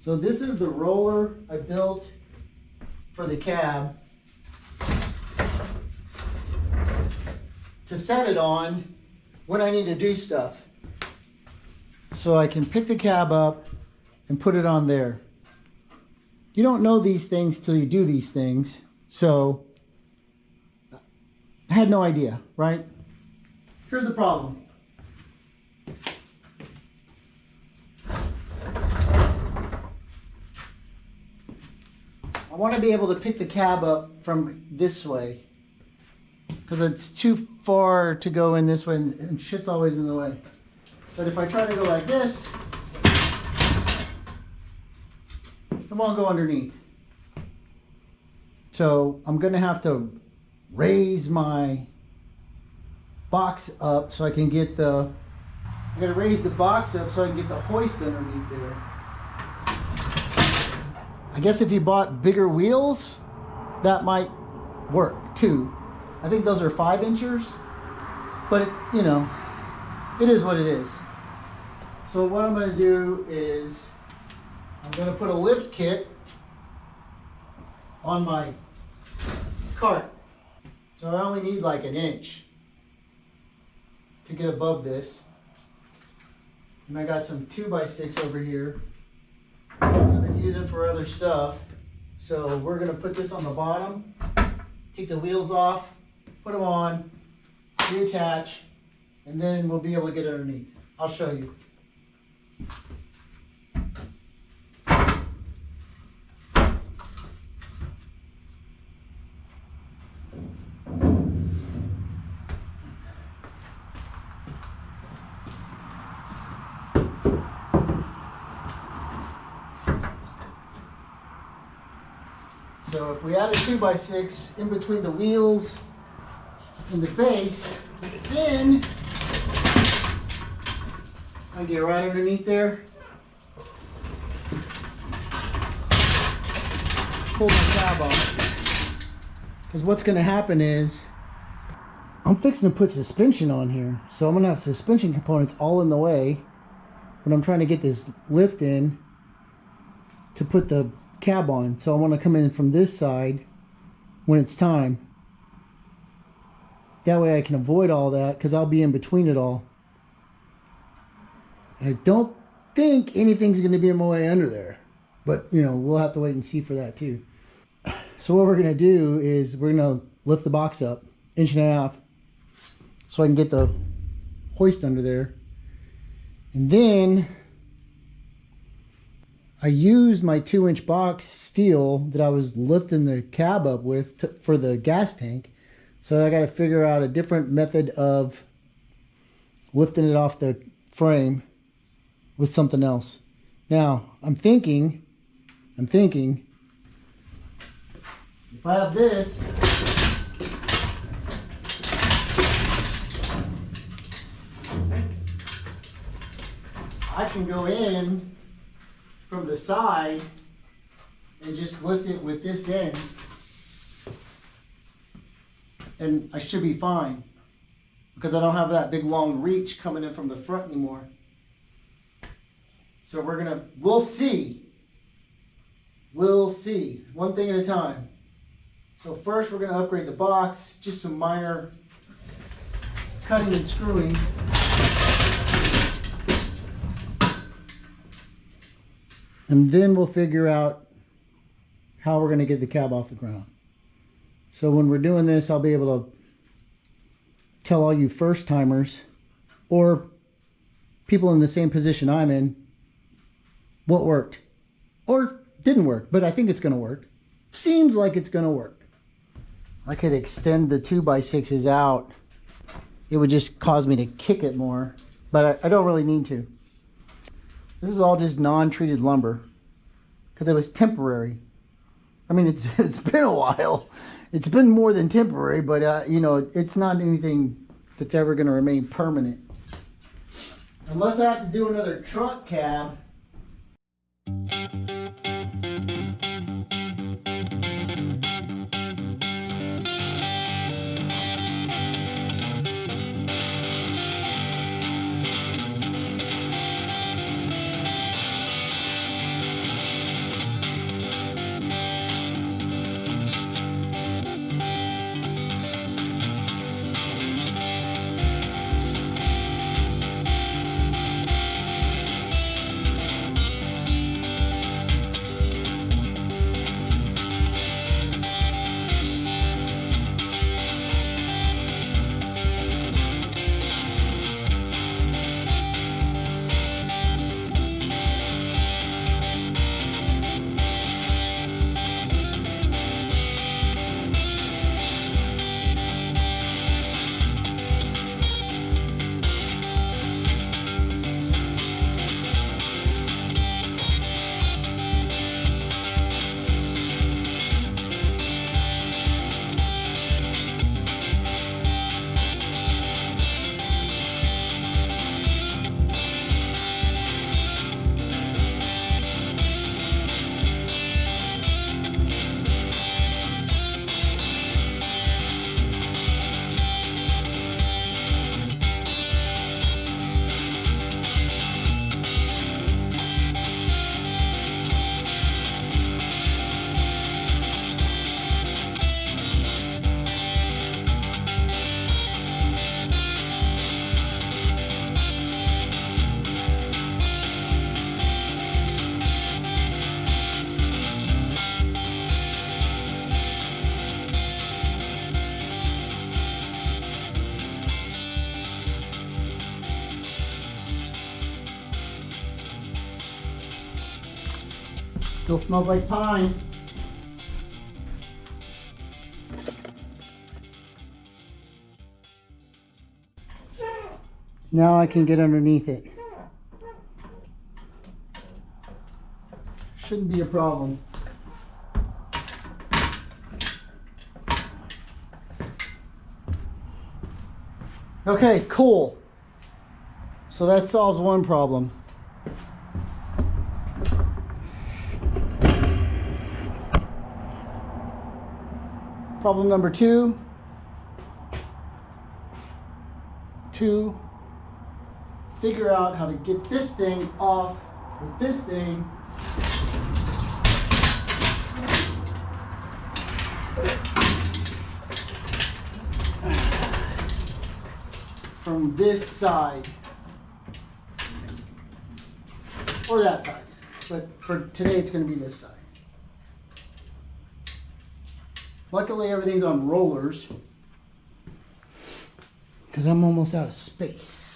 So this is the roller I built for the cab to set it on when I need to do stuff. So I can pick the cab up and put it on there. You don't know these things till you do these things. So I had no idea, right? Here's the problem. I want to be able to pick the cab up from this way, because it's too far to go in this way and shit's always in the way. But if I try to go like this, it won't go underneath. So I'm going to have to raise my box up so I can get the, I'm going to raise the box up so I can get the hoist underneath there. I guess if you bought bigger wheels, that might work too. I think those are 5-inchers, but you know, it is what it is. So what I'm going to do is I'm going to put a lift kit on my cart. So I only need like 1 inch to get above this. And I got some 2x6 over here. I'm going to use it for other stuff. So we're going to put this on the bottom, take the wheels off, put them on, reattach, and then we'll be able to get it underneath. I'll show you. So if we add a 2x6 in between the wheels and the base, then I get right underneath there, pull the cab off. Because what's going to happen is I'm fixing to put suspension on here. So I'm going to have suspension components all in the way when I'm trying to get this lift in to put the cab on. So I want to come in from this side when it's time. That way I can avoid all that because I'll be in between it all. And I don't think anything's going to be in my way under there. But, you know, we'll have to wait and see for that too. So what we're going to do is we're going to lift the box up 1.5 inches so I can get the hoist under there. And then I used my 2-inch box steel that I was lifting the cab up with for the gas tank. So I got to figure out a different method of lifting it off the frame with something else. Now, I'm thinking, if I have this, I can go in from the side and just lift it with this end, and I should be fine because I don't have that big long reach coming in from the front anymore. So we'll see, one thing at a time. So first we're gonna upgrade the box, just some minor cutting and screwing. And then we'll figure out how we're going to get the cab off the ground. So when we're doing this, I'll be able to tell all you first timers or people in the same position I'm in what worked or didn't work, but I think it's going to work. Seems like it's going to work. I could extend the 2x6s out. It would just cause me to kick it more, but I don't really need to. This is all just non-treated lumber because it was temporary. I mean, it's been a while. It's been more than temporary, but you know, it's not anything that's ever going to remain permanent. Unless I have to do another truck cab. Still smells like pine. Now I can get underneath it. Shouldn't be a problem. Okay, cool. So that solves one problem. Problem number two. Figure out how to get this thing off with this thing. From this side. Or that side. But for today it's going to be this side. Luckily everything's on rollers because I'm almost out of space.